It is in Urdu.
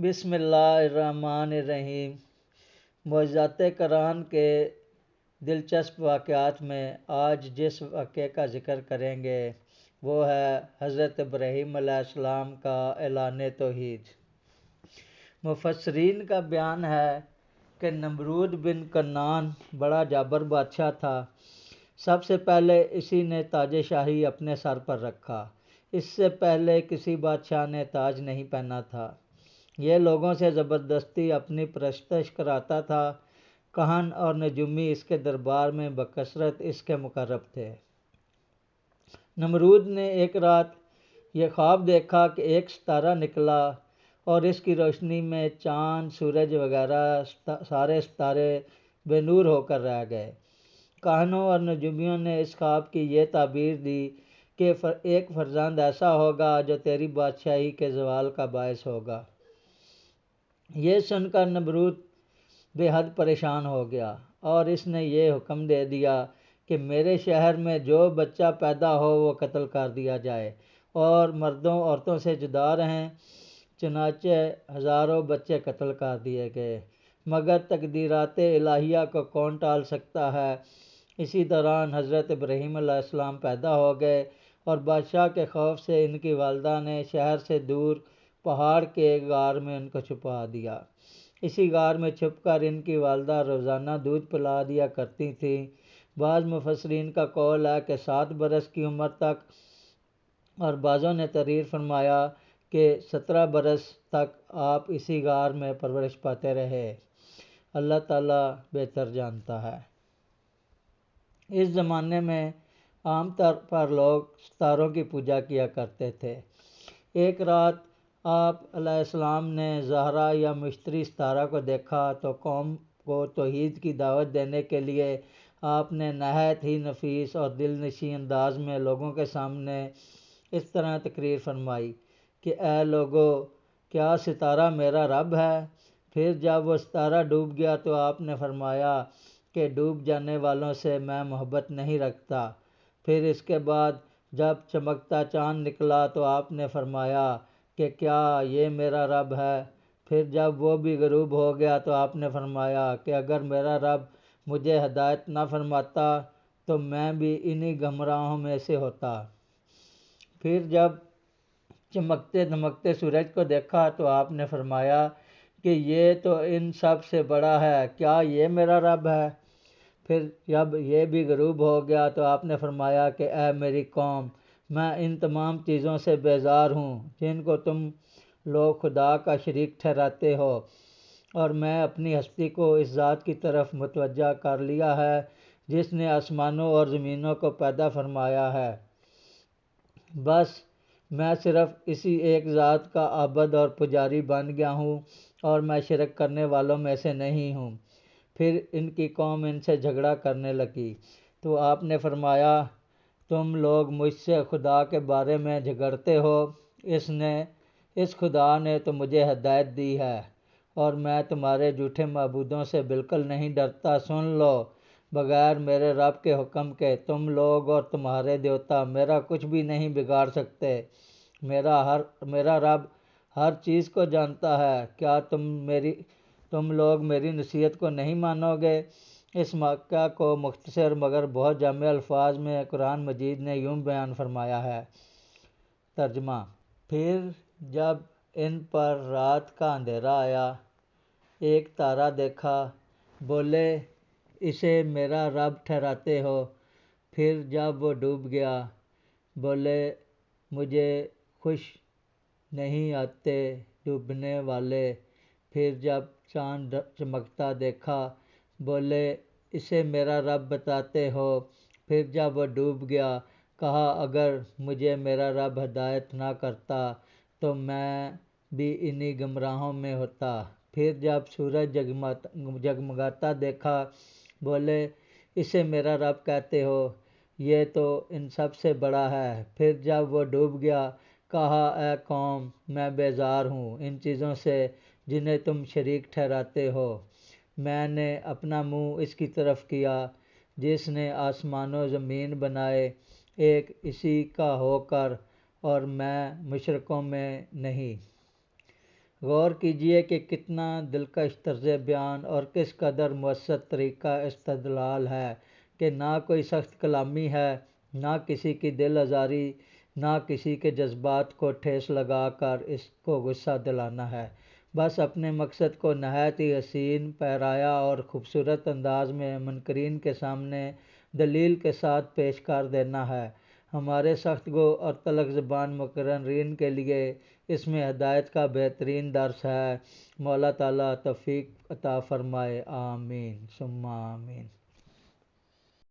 بسم اللہ الرحمن الرحیم۔ معجزات قرآن کے دلچسپ واقعات میں آج جس واقعے کا ذکر کریں گے وہ ہے حضرت ابراہیم علیہ السلام کا اعلان توحید۔ مفسرین کا بیان ہے کہ نمرود بن کنعان بڑا جابر بادشاہ تھا۔ سب سے پہلے اسی نے تاج شاہی اپنے سر پر رکھا۔ اس سے پہلے کسی بادشاہ نے تاج نہیں پہنا تھا۔ یہ لوگوں سے زبردستی اپنی پرستش کراتا تھا۔ کہن اور نجومی اس کے دربار میں بکثرت اس کے مقرب تھے۔ نمرود نے ایک رات یہ خواب دیکھا کہ ایک ستارہ نکلا اور اس کی روشنی میں چاند، سورج وغیرہ سارے ستارے بے نور ہو کر رہ گئے۔ کہنوں اور نجومیوں نے اس خواب کی یہ تعبیر دی کہ ایک فرزند ایسا ہوگا جو تیری بادشاہی کے زوال کا باعث ہوگا۔ یہ سن کر نمرود بے حد پریشان ہو گیا اور اس نے یہ حکم دے دیا کہ میرے شہر میں جو بچہ پیدا ہو وہ قتل کر دیا جائے اور مردوں عورتوں سے جدا رہیں۔ چنانچہ ہزاروں بچے قتل کر دیے گئے، مگر تقدیرات الہیہ کو کون ٹال سکتا ہے۔ اسی دوران حضرت ابراہیم علیہ السلام پیدا ہو گئے اور بادشاہ کے خوف سے ان کی والدہ نے شہر سے دور پہاڑ کے غار میں ان کو چھپا دیا۔ اسی غار میں چھپ کر ان کی والدہ روزانہ دودھ پلا دیا کرتی تھیں۔ بعض مفسرین کا قول ہے کہ 7 برس کی عمر تک، اور بعضوں نے تحریر فرمایا کہ 17 برس تک آپ اسی غار میں پرورش پاتے رہے۔ اللہ تعالیٰ بہتر جانتا ہے۔ اس زمانے میں عام طور پر لوگ ستاروں کی پوجا کیا کرتے تھے۔ ایک رات آپ علیہ السلام نے زہرہ یا مشتری ستارہ کو دیکھا تو قوم کو توحید کی دعوت دینے کے لیے آپ نے نہایت ہی نفیس اور دل نشین انداز میں لوگوں کے سامنے اس طرح تقریر فرمائی کہ اے لوگو، کیا ستارہ میرا رب ہے؟ پھر جب وہ ستارہ ڈوب گیا تو آپ نے فرمایا کہ ڈوب جانے والوں سے میں محبت نہیں رکھتا۔ پھر اس کے بعد جب چمکتا چاند نکلا تو آپ نے فرمایا کہ کیا یہ میرا رب ہے؟ پھر جب وہ بھی غروب ہو گیا تو آپ نے فرمایا کہ اگر میرا رب مجھے ہدایت نہ فرماتا تو میں بھی انہی گمراہوں میں سے ہوتا۔ پھر جب چمکتے دمکتے سورج کو دیکھا تو آپ نے فرمایا کہ یہ تو ان سب سے بڑا ہے، کیا یہ میرا رب ہے؟ پھر جب یہ بھی غروب ہو گیا تو آپ نے فرمایا کہ اے میری قوم، میں ان تمام چیزوں سے بیزار ہوں جن کو تم لوگ خدا کا شریک ٹھہراتے ہو، اور میں اپنی ہستی کو اس ذات کی طرف متوجہ کر لیا ہے جس نے آسمانوں اور زمینوں کو پیدا فرمایا ہے۔ بس میں صرف اسی ایک ذات کا عابد اور پجاری بن گیا ہوں اور میں شرک کرنے والوں میں سے نہیں ہوں۔ پھر ان کی قوم ان سے جھگڑا کرنے لگی تو آپ نے فرمایا تم لوگ مجھ سے خدا کے بارے میں جھگڑتے ہو، اس خدا نے تو مجھے ہدایت دی ہے اور میں تمہارے جھوٹے معبودوں سے بالکل نہیں ڈرتا۔ سن لو، بغیر میرے رب کے حکم کے تم لوگ اور تمہارے دیوتا میرا کچھ بھی نہیں بگاڑ سکتے۔ میرا رب ہر چیز کو جانتا ہے۔ کیا تم لوگ میری نصیحت کو نہیں مانو گے؟ اس واقعہ کو مختصر مگر بہت جامع الفاظ میں قرآن مجید نے یوں بیان فرمایا ہے۔ ترجمہ: پھر جب ان پر رات کا اندھیرا آیا، ایک تارا دیکھا، بولے اسے میرا رب ٹھہراتے ہو۔ پھر جب وہ ڈوب گیا، بولے مجھے خوش نہیں آتے ڈوبنے والے۔ پھر جب چاند چمکتا دیکھا، بولے اسے میرا رب بتاتے ہو۔ پھر جب وہ ڈوب گیا، کہا اگر مجھے میرا رب ہدایت نہ کرتا تو میں بھی انہی گمراہوں میں ہوتا۔ پھر جب سورج جگمگاتا دیکھا، بولے اسے میرا رب کہتے ہو، یہ تو ان سب سے بڑا ہے۔ پھر جب وہ ڈوب گیا، کہا اے قوم، میں بیزار ہوں ان چیزوں سے جنہیں تم شریک ٹھہراتے ہو۔ میں نے اپنا منہ اس کی طرف کیا جس نے آسمان و زمین بنائے ایک اسی کا ہو کر، اور میں مشرکوں میں نہیں۔ غور کیجیے کہ کتنا دلکش طرز بیان اور کس قدر مؤثر طریقہ استدلال ہے کہ نہ کوئی سخت کلامی ہے، نہ کسی کی دل آزاری، نہ کسی کے جذبات کو ٹھیس لگا کر اس کو غصہ دلانا ہے، بس اپنے مقصد کو نہایت ہی حسین، پیرایا اور خوبصورت انداز میں منکرین کے سامنے دلیل کے ساتھ پیش کر دینا ہے۔ ہمارے سخت گو اور تلخ زبان مقررین کے لیے اس میں ہدایت کا بہترین درس ہے۔ مولا تعالیٰ توفیق عطا فرمائے، آمین ثم آمین۔